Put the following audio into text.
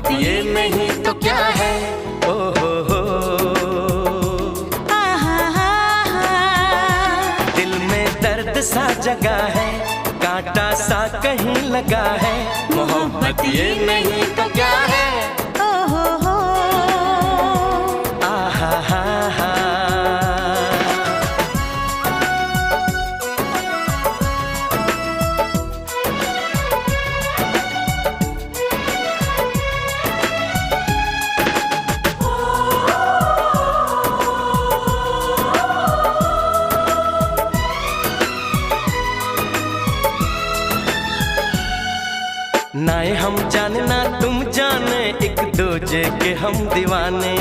मोहब्बत ये नहीं तो क्या है। ओ हो दिल में दर्द सा जगा है, कांटा सा कहीं लगा है, मोहब्बत ये नहीं तो क्या है। ना हम जाने ना तुम जाने, एक दूजे के हम दीवाने।